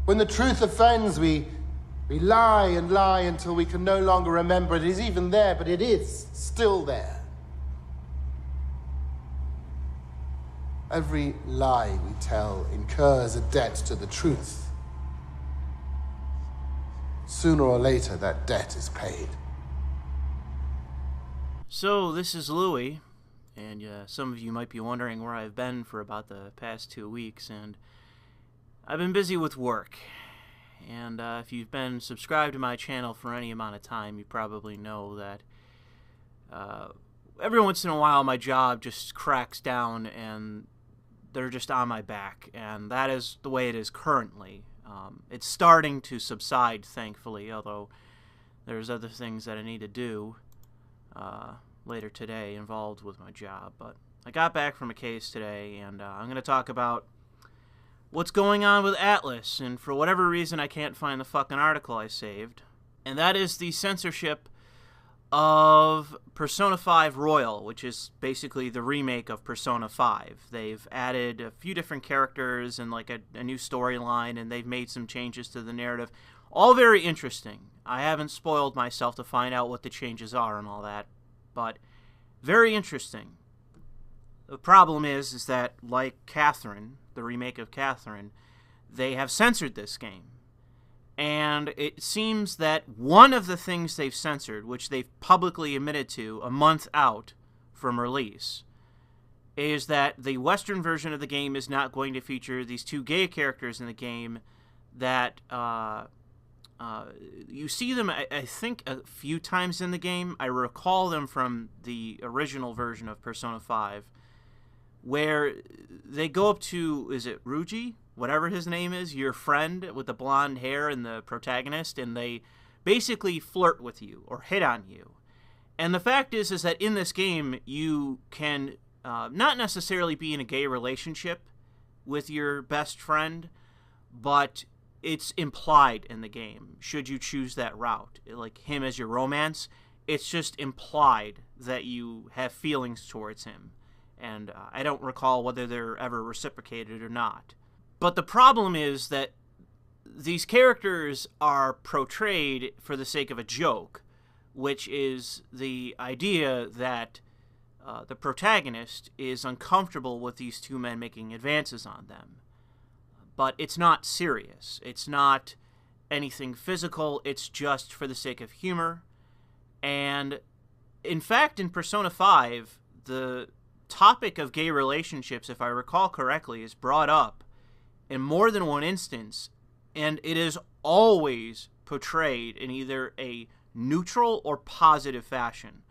When the truth offends, we lie and lie until we can no longer remember it is even there, but it is still there. Every lie we tell incurs a debt to the truth. Sooner or later, that debt is paid. So, this is Louis, and some of you might be wondering where I've been for about the past 2 weeks, and I've been busy with work. And if you've been subscribed to my channel for any amount of time, you probably know that every once in a while my job just cracks down and they're just on my back, and that is the way it is currently. It's starting to subside, thankfully, although there's other things that I need to do later today involved with my job. But I got back from a case today, and I'm going to talk about what's going on with Atlas, and for whatever reason I can't find the fucking article I saved, and that is the censorship of Persona 5 Royal, which is basically the remake of Persona 5. They've added a few different characters and like a new storyline, and they've made some changes to the narrative. All very interesting. I haven't spoiled myself to find out what the changes are and all that, but very interesting. The problem is that, like Catherine, the remake of Catherine, they have censored this game. And it seems that one of the things they've censored, which they've publicly admitted to a month out from release, is that the Western version of the game is not going to feature these two gay characters in the game that you see them, I think, a few times in the game. I recall them from the original version of Persona 5, where they go up to, is it Ruji? Whatever his name is, your friend with the blonde hair and the protagonist, and they basically flirt with you or hit on you. And the fact is that in this game, you can not necessarily be in a gay relationship with your best friend, but it's implied in the game, should you choose that route. Like him as your romance, it's just implied that you have feelings towards him. And I don't recall whether they're ever reciprocated or not. But the problem is that these characters are portrayed for the sake of a joke, which is the idea that the protagonist is uncomfortable with these two men making advances on them. But it's not serious. It's not anything physical. It's just for the sake of humor. And in fact, in Persona 5, the topic of gay relationships, if I recall correctly, is brought up in more than one instance, and it is always portrayed in either a neutral or positive fashion.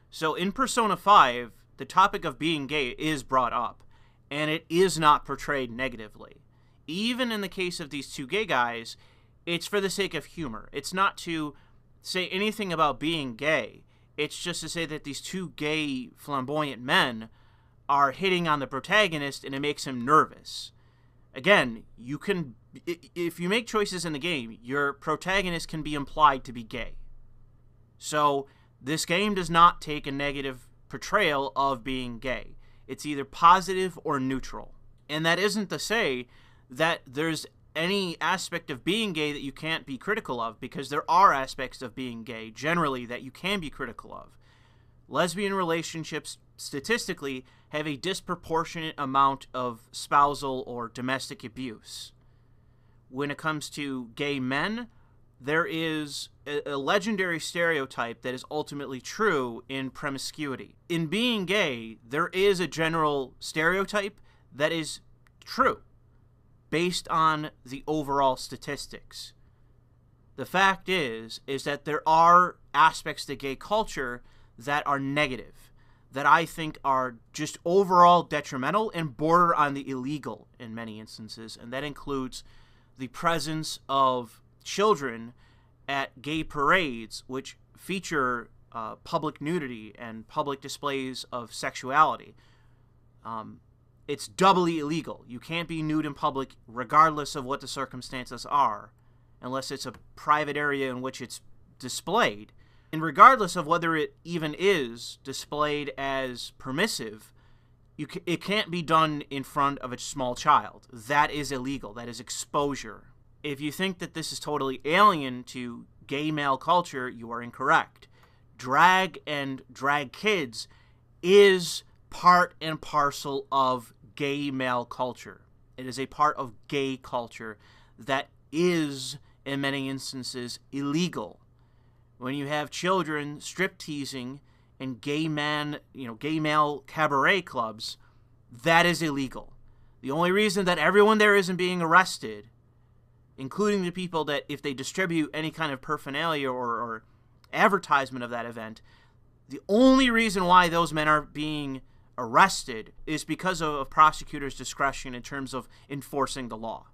So in Persona 5, the topic of being gay is brought up, and it is not portrayed negatively. Even in the case of these two gay guys, it's for the sake of humor. It's not to say anything about being gay. It's just to say that these two gay flamboyant men are hitting on the protagonist, and it makes him nervous. Again, you can, if you make choices in the game, your protagonist can be implied to be gay. So this game does not take a negative portrayal of being gay. It's either positive or neutral. And that isn't to say that there's any aspect of being gay that you can't be critical of, because there are aspects of being gay generally that you can be critical of. Lesbian relationships statistically have a disproportionate amount of spousal or domestic abuse. When it comes to gay men, there is a legendary stereotype that is ultimately true in promiscuity. In being gay, there is a general stereotype that is true based on the overall statistics. The fact is that there are aspects to gay culture that are negative, that I think are just overall detrimental and border on the illegal in many instances, and that includes the presence of children at gay parades which feature public nudity and public displays of sexuality. It's doubly illegal. You can't be nude in public regardless of what the circumstances are, unless it's a private area in which it's displayed. And regardless of whether it even is displayed as permissive, it can't be done in front of a small child. That is illegal. That is exposure. If you think that this is totally alien to gay male culture, you are incorrect. Drag and drag kids is part and parcel of gay male culture. It is a part of gay culture that is, in many instances, illegal. When you have children strip teasing in gay male cabaret clubs, that is illegal. The only reason that everyone there isn't being arrested, including the people that, if they distribute any kind of paraphernalia or advertisement of that event, the only reason why those men are being arrested is because of prosecutors' discretion in terms of enforcing the law.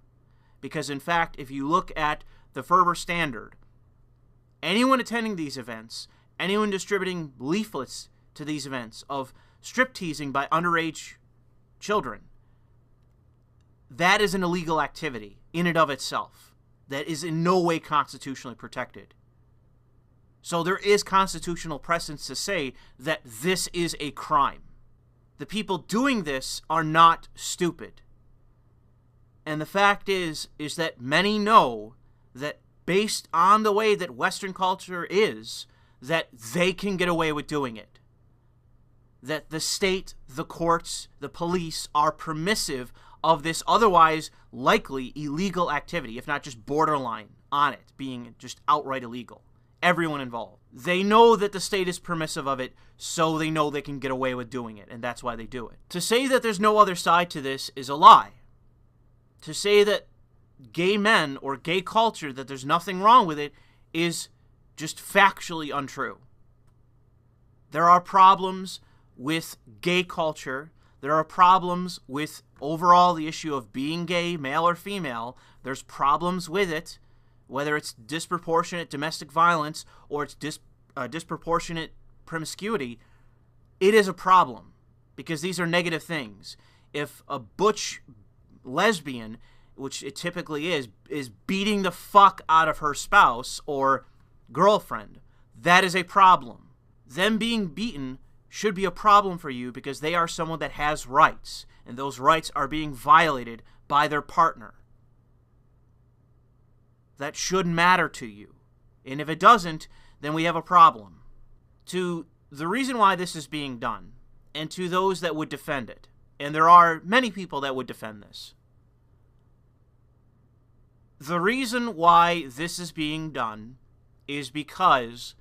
Because, in fact, if you look at the Ferber Standard, anyone attending these events, anyone distributing leaflets to these events of strip teasing by underage children, that is an illegal activity in and of itself that is in no way constitutionally protected. So there is constitutional precedence to say that this is a crime. The people doing this are not stupid. And the fact is that many know that based on the way that Western culture is, that they can get away with doing it. That the state, the courts, the police are permissive of this otherwise likely illegal activity, if not just borderline on it being just outright illegal. Everyone involved. They know that the state is permissive of it, so they know they can get away with doing it, and that's why they do it. To say that there's no other side to this is a lie. To say that gay men or gay culture, that there's nothing wrong with it, is just factually untrue. There are problems with gay culture. There are problems with overall the issue of being gay, male or female. There's problems with it, whether it's disproportionate domestic violence or it's disproportionate promiscuity. It is a problem because these are negative things. If a butch lesbian, which it typically is beating the fuck out of her spouse or girlfriend, that is a problem. Them being beaten should be a problem for you because they are someone that has rights, and those rights are being violated by their partner. That should matter to you. And if it doesn't, then we have a problem. To the reason why this is being done, and to those that would defend it, and there are many people that would defend this, the reason why this is being done is because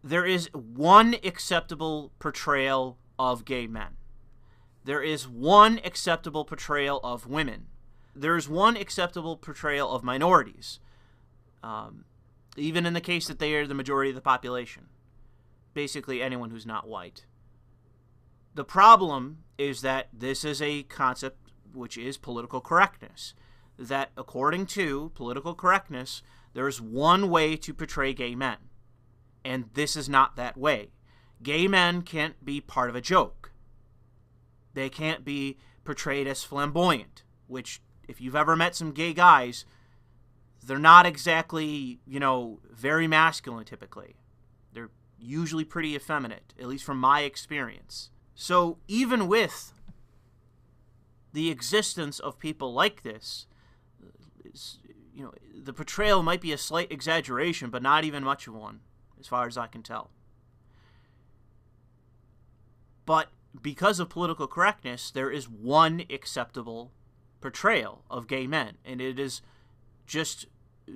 there is one acceptable portrayal of gay men. There is one acceptable portrayal of women. There is one acceptable portrayal of minorities, even in the case that they are the majority of the population. Basically anyone who's not white. The problem is that this is a concept which is political correctness. That according to political correctness, there is one way to portray gay men. And this is not that way. Gay men can't be part of a joke. They can't be portrayed as flamboyant, which, if you've ever met some gay guys, they're not exactly, very masculine typically. They're usually pretty effeminate, at least from my experience. So even with the existence of people like this, the portrayal might be a slight exaggeration, but not even much of one, as far as I can tell. But because of political correctness, there is one acceptable portrayal of gay men, and it is just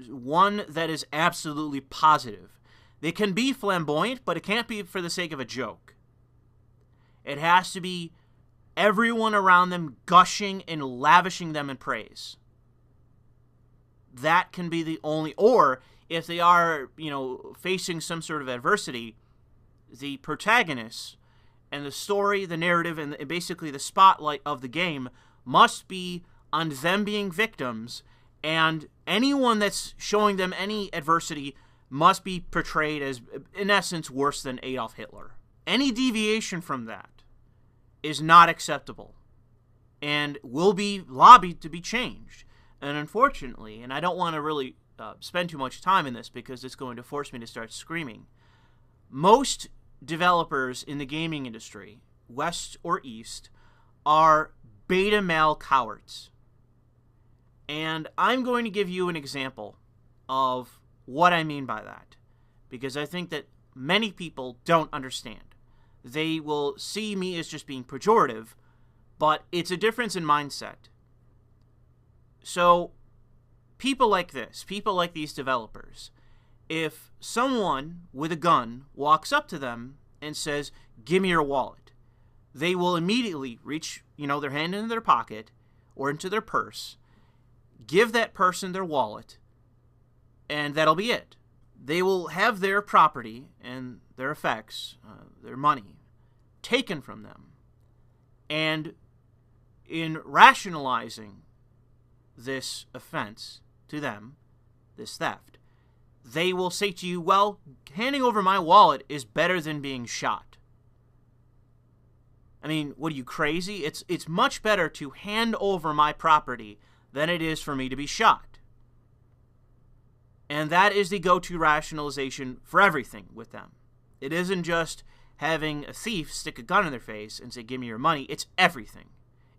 one that is absolutely positive. They can be flamboyant, but it can't be for the sake of a joke. It has to be everyone around them gushing and lavishing them in praise. That can be the only, or if they are, facing some sort of adversity, the protagonists and the story, the narrative, and basically the spotlight of the game must be on them being victims, and anyone that's showing them any adversity must be portrayed as, in essence, worse than Adolf Hitler. Any deviation from that is not acceptable and will be lobbied to be changed. And unfortunately, and I don't want to really spend too much time in this because it's going to force me to start screaming, most developers in the gaming industry, West or East, are beta male cowards. And I'm going to give you an example of what I mean by that, because I think that many people don't understand. They will see me as just being pejorative, but it's a difference in mindset. So, people like this, people like these developers, if someone with a gun walks up to them and says, "Give me your wallet," they will immediately reach, their hand into their pocket or into their purse, give that person their wallet, and that'll be it. They will have their property and their effects, their money, taken from them. And in rationalizing this offense to them, this theft, they will say to you, well, handing over my wallet is better than being shot. I mean, what are you, crazy? It's much better to hand over my property than it is for me to be shot. And that is the go-to rationalization for everything with them. It isn't just having a thief stick a gun in their face and say, "Give me your money." It's everything.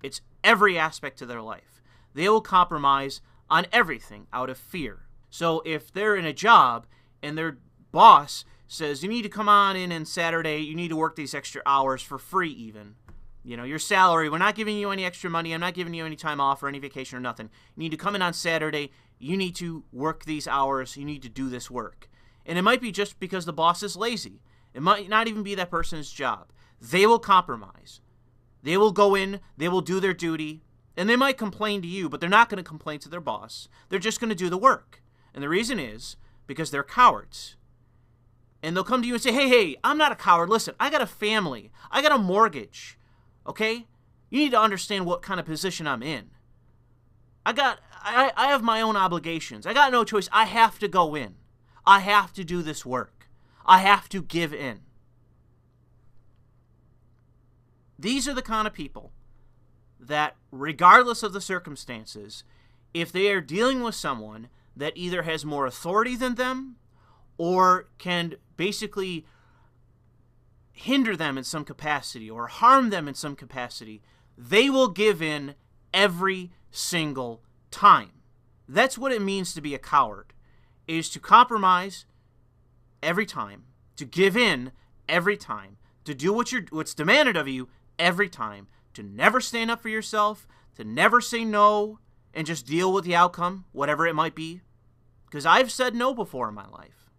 It's every aspect of their life. They will compromise on everything out of fear. So if they're in a job and their boss says, "You need to come on in on Saturday, you need to work these extra hours for free even. Your salary, we're not giving you any extra money, I'm not giving you any time off or any vacation or nothing. You need to come in on Saturday, you need to work these hours, you need to do this work." And it might be just because the boss is lazy. It might not even be that person's job. They will compromise. They will go in, they will do their duty, and they might complain to you, but they're not going to complain to their boss. They're just going to do the work. And the reason is because they're cowards. And they'll come to you and say, hey, I'm not a coward. Listen, I got a family. I got a mortgage. Okay? You need to understand what kind of position I'm in. I have my own obligations. I got no choice. I have to go in. I have to do this work. I have to give in. These are the kind of people that, regardless of the circumstances, if they are dealing with someone that either has more authority than them or can basically hinder them in some capacity or harm them in some capacity, they will give in every single time. That's what it means to be a coward, is to compromise every time, to give in every time, to do what's demanded of you every time, to never stand up for yourself, to never say no, and just deal with the outcome, whatever it might be. Because I've said no before in my life.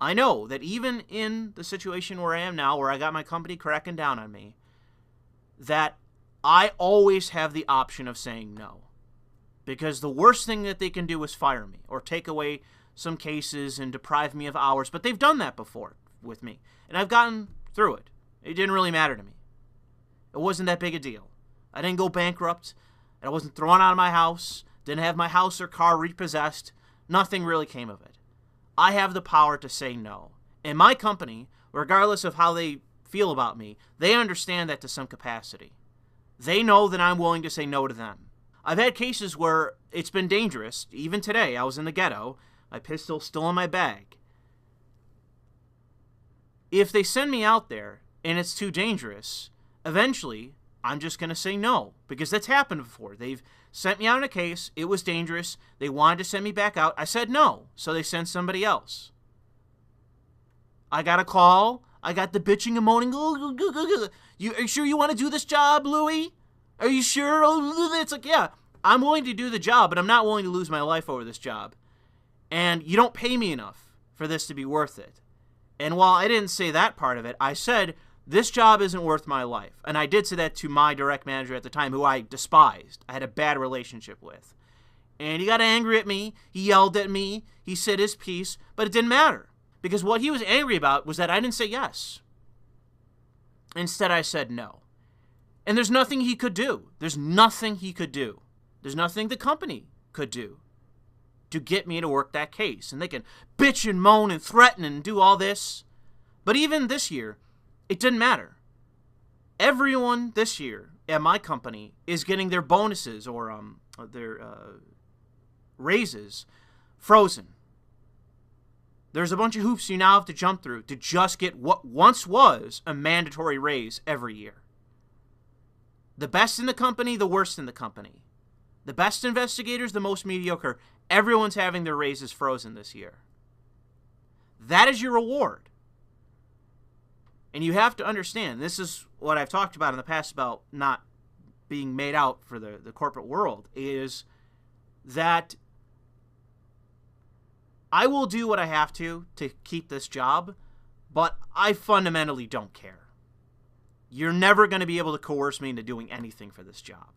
I know that even in the situation where I am now, where I got my company cracking down on me, that I always have the option of saying no. Because the worst thing that they can do is fire me or take away some cases and deprive me of hours. But they've done that before with me. And I've gotten through it. It didn't really matter to me. It wasn't that big a deal. I didn't go bankrupt. I wasn't thrown out of my house. Didn't have my house or car repossessed. Nothing really came of it. I have the power to say no. And my company, regardless of how they feel about me, they understand that to some capacity. They know that I'm willing to say no to them. I've had cases where it's been dangerous. Even today, I was in the ghetto. My pistol's still in my bag. If they send me out there and it's too dangerous, eventually I'm just going to say no. Because that's happened before. They've sent me out in a case. It was dangerous. They wanted to send me back out. I said no. So they sent somebody else. I got a call. I got the bitching and moaning. Are you sure you want to do this job, Louis? Are you sure? It's like, yeah, I'm willing to do the job, but I'm not willing to lose my life over this job. And you don't pay me enough for this to be worth it. And while I didn't say that part of it, I said, this job isn't worth my life. And I did say that to my direct manager at the time, who I despised. I had a bad relationship with. And he got angry at me. He yelled at me. He said his piece. But it didn't matter. Because what he was angry about was that I didn't say yes. Instead, I said no. And there's nothing he could do. There's nothing he could do. There's nothing the company could do to get me to work that case. And they can bitch and moan and threaten and do all this. But even this year, it didn't matter. Everyone this year at my company is getting their bonuses or their raises frozen. There's a bunch of hoops you now have to jump through to just get what once was a mandatory raise every year. The best in the company, the worst in the company. The best investigators, the most mediocre. Everyone's having their raises frozen this year. That is your reward. And you have to understand, this is what I've talked about in the past about not being made out for the corporate world, is that I will do what I have to keep this job, but I fundamentally don't care. You're never going to be able to coerce me into doing anything for this job.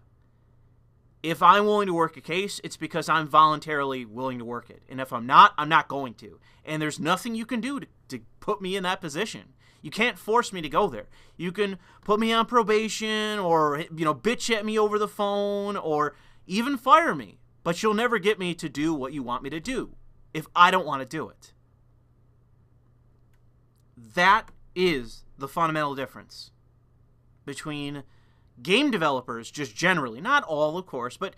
If I'm willing to work a case, it's because I'm voluntarily willing to work it. And if I'm not going to. And there's nothing you can do to put me in that position. You can't force me to go there. You can put me on probation or, bitch at me over the phone or even fire me. But you'll never get me to do what you want me to do if I don't want to do it. That is the fundamental difference between game developers, just generally, not all, of course, but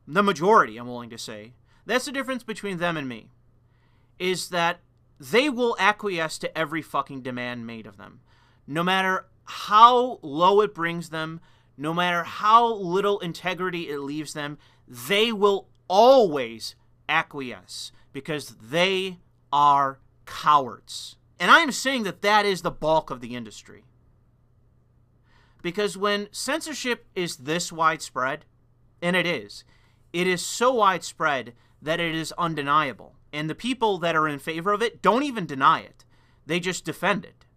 the majority, I'm willing to say. That's the difference between them and me, is that they will acquiesce to every fucking demand made of them. No matter how low it brings them, no matter how little integrity it leaves them, they will always acquiesce because they are cowards. And I am saying that that is the bulk of the industry. Because when censorship is this widespread, and it is so widespread that it is undeniable. And the people that are in favor of it don't even deny it. They just defend it.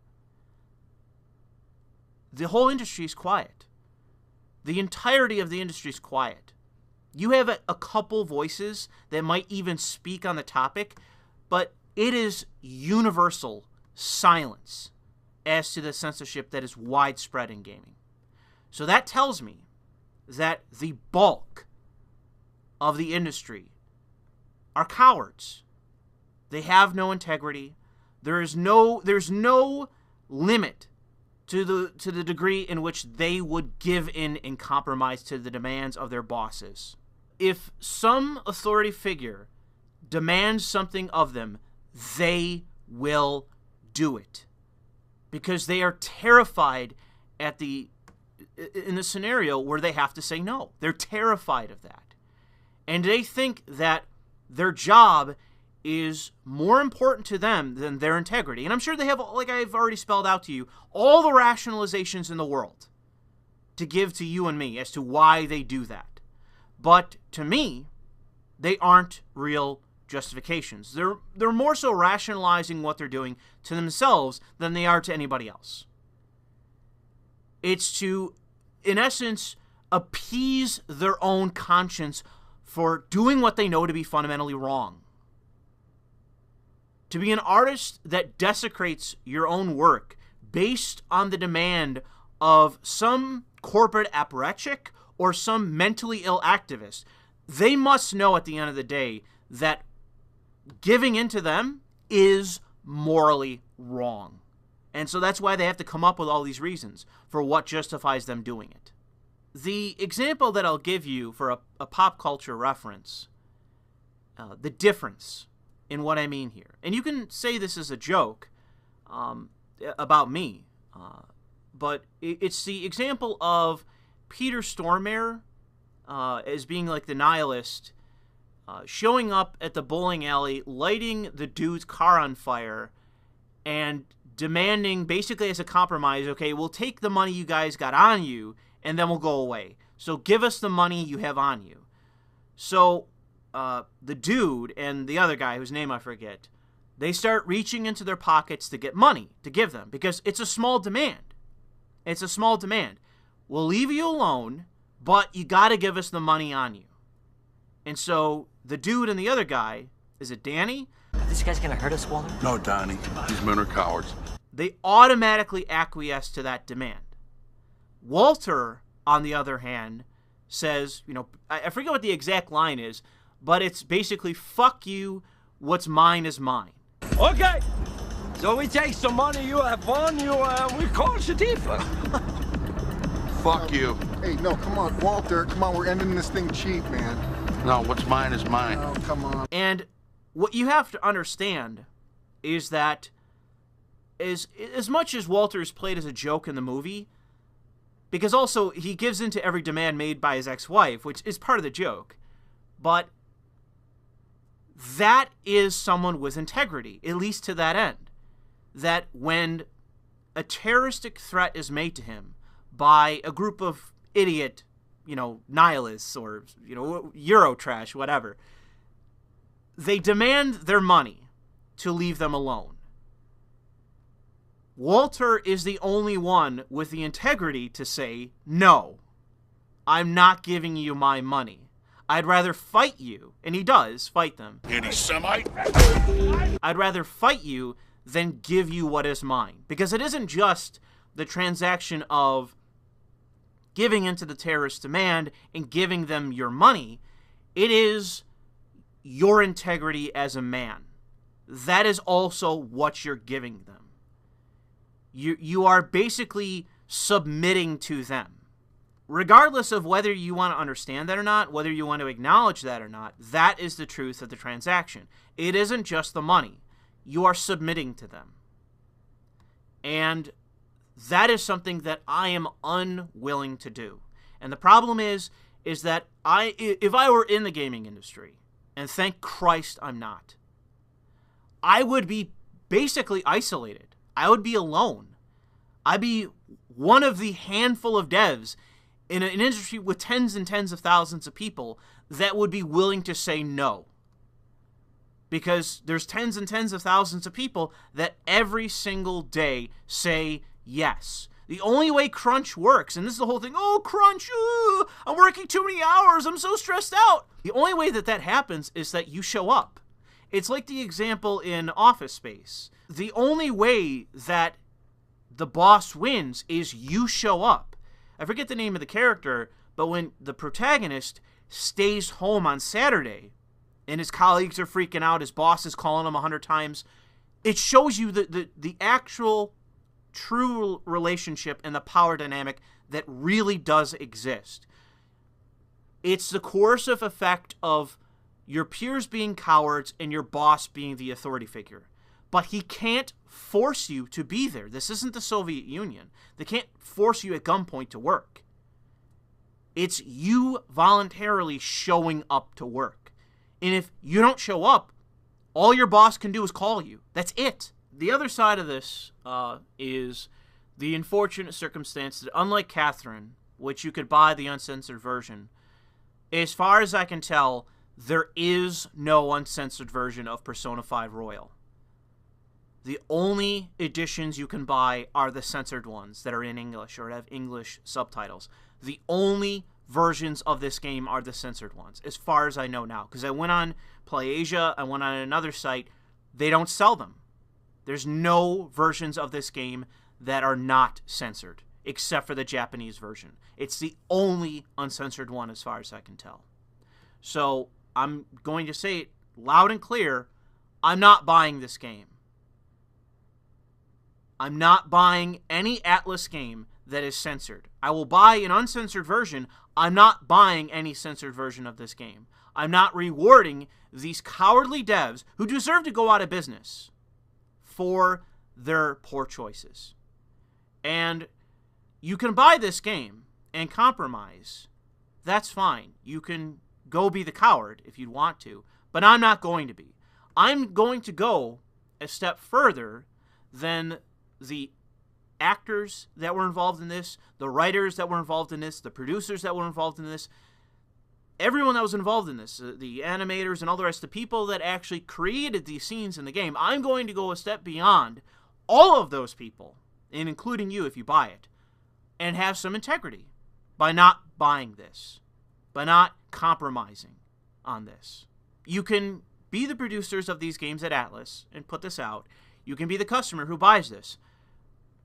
The whole industry is quiet. The entirety of the industry is quiet. You have a couple voices that might even speak on the topic, but it is universal silence as to the censorship that is widespread in gaming. So that tells me that the bulk of the industry are cowards. They have no integrity. There's no limit to the degree in which they would give in and compromise to the demands of their bosses. If some authority figure demands something of them, they will do it. Because they are terrified in the scenario where they have to say no. They're terrified of that. And they think that their job is more important to them than their integrity. And I'm sure they have, like I've already spelled out to you, all the rationalizations in the world to give to you and me as to why they do that. But to me, they aren't real justifications. They're more so rationalizing what they're doing to themselves than they are to anybody else. It's to, in essence, appease their own conscience for doing what they know to be fundamentally wrong. To be an artist that desecrates your own work based on the demand of some corporate apparatchik or some mentally ill activist, they must know at the end of the day that giving in to them is morally wrong. And so that's why they have to come up with all these reasons for what justifies them doing it. The example that I'll give you for a pop culture reference, the difference in what I mean here. And you can say this is a joke about me, but it's the example of Peter Stormare as being like the nihilist, showing up at the bowling alley, lighting the dude's car on fire, and demanding, basically as a compromise, okay, we'll take the money you guys got on you, and then we'll go away. So give us the money you have on you. So the dude and the other guy, whose name I forget, they start reaching into their pockets to get money to give them, because it's a small demand. It's a small demand. We'll leave you alone, but you got to give us the money on you. And so the dude and the other guy, is it Danny? This guy's gonna hurt us, Walter? No, Donnie. These men are cowards. They automatically acquiesce to that demand. Walter, on the other hand, says, I forget what the exact line is, but it's basically, fuck you, what's mine is mine. Okay, so we take some money you have on you, we call Shadifa. Fuck you. Hey, no, come on, Walter. Come on, we're ending this thing cheap, man. No, what's mine is mine. Oh, come on. And what you have to understand is that as much as Walter is played as a joke in the movie, Because also, he gives in to every demand made by his ex-wife, which is part of the joke. But that is someone with integrity, at least to that end. That when a terroristic threat is made to him by a group of idiot, nihilists or, Eurotrash, whatever, they demand their money to leave them alone. Walter is the only one with the integrity to say, no, I'm not giving you my money. I'd rather fight you, and he does fight them. Any Semite? I'd rather fight you than give you what is mine. Because it isn't just the transaction of giving into the terrorist demand and giving them your money. It is your integrity as a man. That is also what you're giving them. You are basically submitting to them. Regardless of whether you want to understand that or not, whether you want to acknowledge that or not, that is the truth of the transaction. It isn't just the money. You are submitting to them. And that is something that I am unwilling to do. And the problem is that if I were in the gaming industry, and thank Christ I'm not, I would be basically isolated. I would be alone. I'd be one of the handful of devs in an industry with tens and tens of thousands of people that would be willing to say no. Because there's tens and tens of thousands of people that every single day say yes. The only way crunch works, and this is the whole thing, oh, crunch, I'm working too many hours, I'm so stressed out. The only way that happens is that you show up. It's like the example in Office Space. The only way that the boss wins is you show up. I forget the name of the character, but when the protagonist stays home on Saturday and his colleagues are freaking out, his boss is calling him 100 times, it shows you the actual true relationship and the power dynamic that really does exist. It's the coercive effect of your peers being cowards and your boss being the authority figure. But he can't force you to be there. This isn't the Soviet Union. They can't force you at gunpoint to work. It's you voluntarily showing up to work. And if you don't show up, all your boss can do is call you. That's it. The other side of this is the unfortunate circumstance that, unlike Catherine, which you could buy the uncensored version, as far as I can tell, there is no uncensored version of Persona 5 Royal. The only editions you can buy are the censored ones that are in English or have English subtitles. The only versions of this game are the censored ones, as far as I know now. Because I went on PlayAsia, I went on another site, they don't sell them. There's no versions of this game that are not censored, except for the Japanese version. It's the only uncensored one as far as I can tell. So I'm going to say it loud and clear, I'm not buying this game. I'm not buying any Atlas game that is censored. I will buy an uncensored version. I'm not buying any censored version of this game. I'm not rewarding these cowardly devs who deserve to go out of business for their poor choices. And you can buy this game and compromise. That's fine. You can go be the coward if you'd want to, but I'm not going to be. I'm going to go a step further than the actors that were involved in this, the writers that were involved in this, the producers that were involved in this, everyone that was involved in this, the animators and all the rest, the people that actually created these scenes in the game. I'm going to go a step beyond all of those people, and including you if you buy it, and have some integrity by not buying this, by not compromising on this. You can be the producers of these games at Atlas and put this out. You can be the customer who buys this.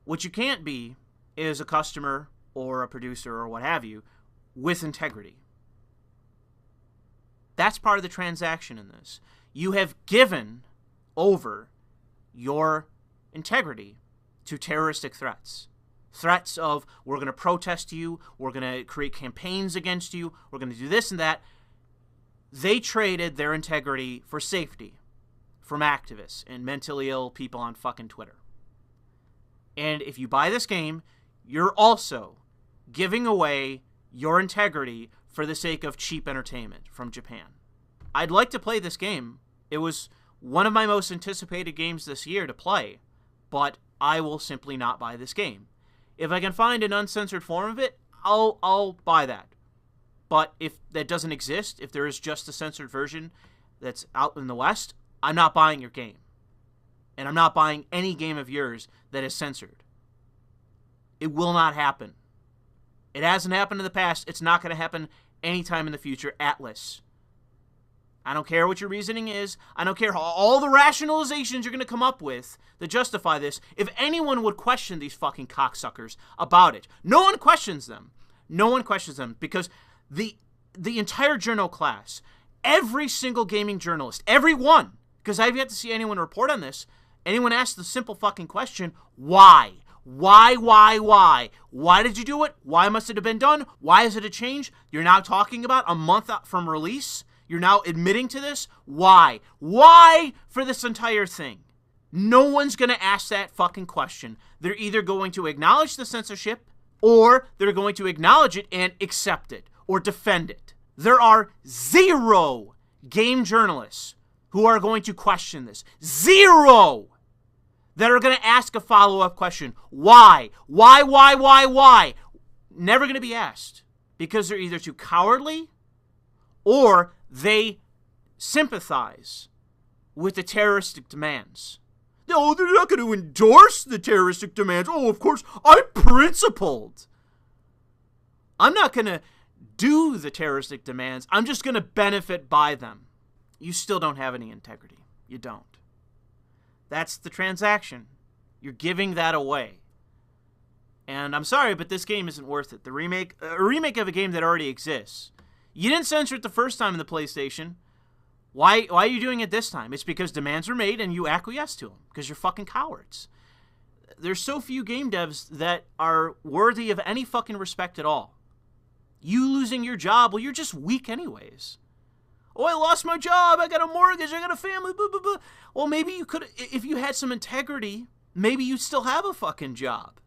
What you can't be is a customer or a producer or what have you with integrity. That's part of the transaction in this. You have given over your integrity to terroristic threats. Threats of, we're going to protest you, we're going to create campaigns against you, we're going to do this and that. They traded their integrity for safety from activists and mentally ill people on fucking Twitter. And if you buy this game, you're also giving away your integrity for the sake of cheap entertainment from Japan. I'd like to play this game. It was one of my most anticipated games this year to play, but I will simply not buy this game. If I can find an uncensored form of it, I'll buy that. But if that doesn't exist, if there is just a censored version that's out in the West, I'm not buying your game. And I'm not buying any game of yours that is censored. It will not happen. It hasn't happened in the past. It's not going to happen anytime in the future. Atlas. I don't care what your reasoning is. I don't care all the rationalizations you're going to come up with to justify this. If anyone would question these fucking cocksuckers about it, no one questions them. No one questions them because the entire journal class, every single gaming journalist, everyone, because I've yet to see anyone report on this, anyone ask the simple fucking question, why? Why? Why did you do it? Why must it have been done? Why is it a change? You're now talking about a month out from release? You're now admitting to this? Why? Why for this entire thing? No one's going to ask that fucking question. They're either going to acknowledge the censorship or they're going to acknowledge it and accept it or defend it. There are 0 game journalists who are going to question this. 0 that are going to ask a follow-up question. Why? Why? Never going to be asked because they're either too cowardly or they sympathize with the terroristic demands. No, they're not going to endorse the terroristic demands. Oh, of course, I'm principled. I'm not going to do the terroristic demands. I'm just going to benefit by them. You still don't have any integrity. You don't. That's the transaction. You're giving that away. And I'm sorry, but this game isn't worth it. A remake of a game that already exists. You didn't censor it the first time in the PlayStation. Why are you doing it this time? It's because demands were made and you acquiesced to them. Because you're fucking cowards. There's so few game devs that are worthy of any fucking respect at all. You losing your job, well, you're just weak anyways. Oh, I lost my job. I got a mortgage. I got a family. Blah, blah, blah. Well, maybe you could, if you had some integrity, maybe you'd still have a fucking job.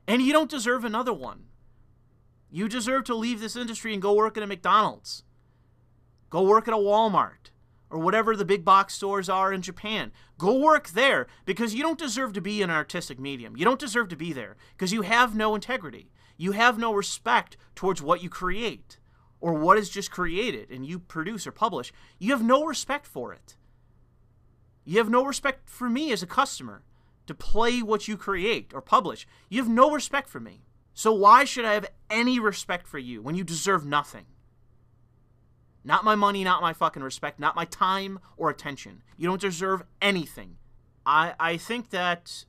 And you don't deserve another one. You deserve to leave this industry and go work at a McDonald's. Go work at a Walmart. Or whatever the big box stores are in Japan. Go work there because you don't deserve to be in an artistic medium. You don't deserve to be there because you have no integrity. You have no respect towards what you create or what is just created and you produce or publish. You have no respect for it. You have no respect for me as a customer to play what you create or publish. You have no respect for me. So why should I have any respect for you when you deserve nothing? Not my money, not my fucking respect, not my time or attention. You don't deserve anything. I think that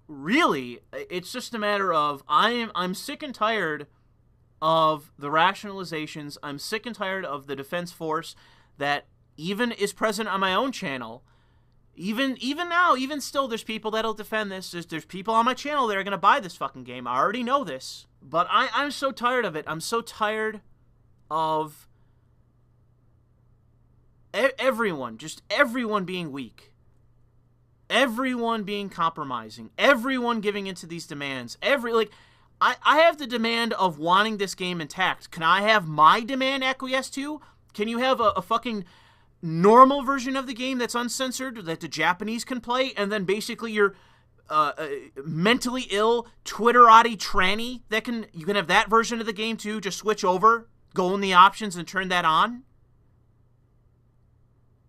really it's just a matter of I'm sick and tired of the rationalizations. I'm sick and tired of the defense force that even is present on my own channel. Even now, even still, there's people that'll defend this. There's people on my channel that are going to buy this fucking game. I already know this. But I'm so tired of it. I'm so tired of everyone being weak. Everyone being compromising. Everyone giving into these demands. I have the demand of wanting this game intact. Can I have my demand acquiesced to? Can you have a fucking normal version of the game that's uncensored that the Japanese can play, and then basically your mentally ill Twitterati tranny you can have that version of the game too? Just switch over, go in the options, and turn that on.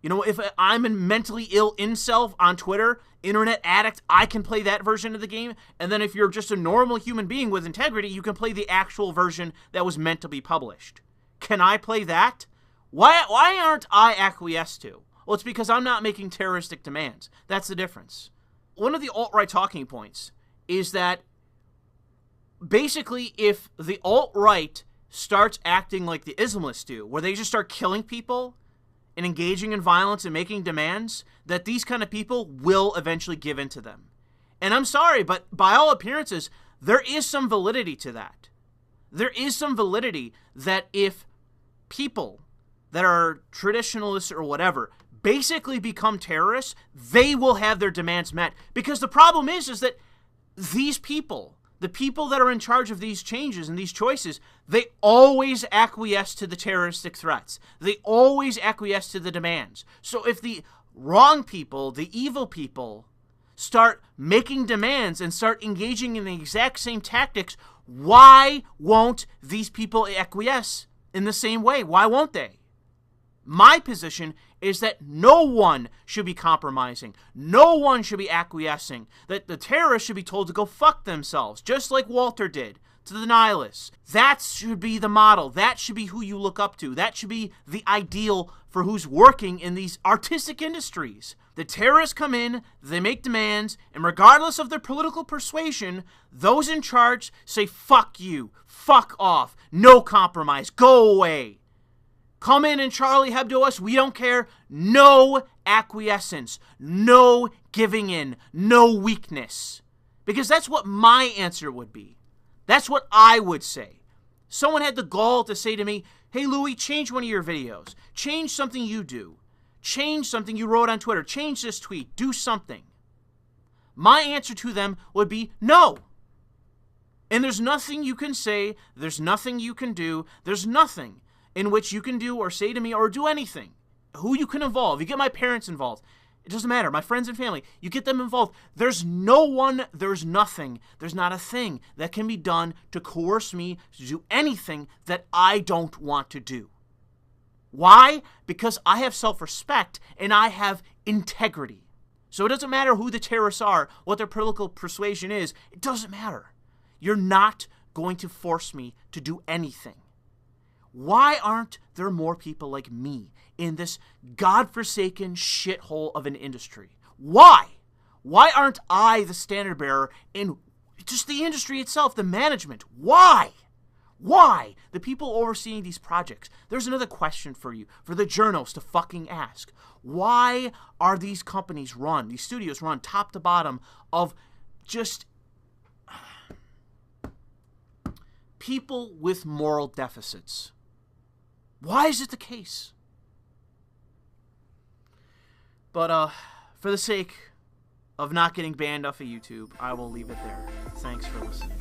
You know, if I'm a mentally ill incel on Twitter, internet addict, I can play that version of the game. And then if you're just a normal human being with integrity, you can play the actual version that was meant to be published. Can I play that? Why aren't I acquiesced to? Well, it's because I'm not making terroristic demands. That's the difference. One of the alt-right talking points is that basically if the alt-right starts acting like the Islamists do, where they just start killing people and engaging in violence and making demands, that these kind of people will eventually give in to them. And I'm sorry, but by all appearances, there is some validity to that. There is some validity that if people that are traditionalists or whatever basically become terrorists, they will have their demands met. Because the problem is that these people The people that are in charge of these changes and these choices, they always acquiesce to the terroristic threats. They always acquiesce to the demands. So if the wrong people, the evil people, start making demands and start engaging in the exact same tactics, why won't these people acquiesce in the same way? Why won't they? My position is that no one should be compromising. No one should be acquiescing. That the terrorists should be told to go fuck themselves, just like Walter did to the nihilists. That should be the model. That should be who you look up to. That should be the ideal for who's working in these artistic industries. The terrorists come in, they make demands, and regardless of their political persuasion, those in charge say, fuck you, fuck off, no compromise, go away. Come in and Charlie Hebdo us, we don't care. No acquiescence, no giving in, no weakness. Because that's what my answer would be. That's what I would say. Someone had the gall to say to me, hey Louis, change one of your videos. Change something you do. Change something you wrote on Twitter. Change this tweet. Do something. My answer to them would be no. And there's nothing you can say. There's nothing you can do. There's nothing in which you can do or say to me or do anything. Who you can involve. You get my parents involved. It doesn't matter. My friends and family. You get them involved. There's no one, there's nothing, there's not a thing that can be done to coerce me to do anything that I don't want to do. Why? Because I have self-respect and I have integrity. So it doesn't matter who the terrorists are, what their political persuasion is. It doesn't matter. You're not going to force me to do anything. Why aren't there more people like me in this godforsaken shithole of an industry? Why? Why aren't I the standard bearer in just the industry itself, the management? Why? Why? The people overseeing these projects. There's another question for you, for the journals to fucking ask. Why are these companies run, these studios run top to bottom of just people with moral deficits? Why is it the case? But for the sake of not getting banned off of YouTube, I will leave it there. Thanks for listening.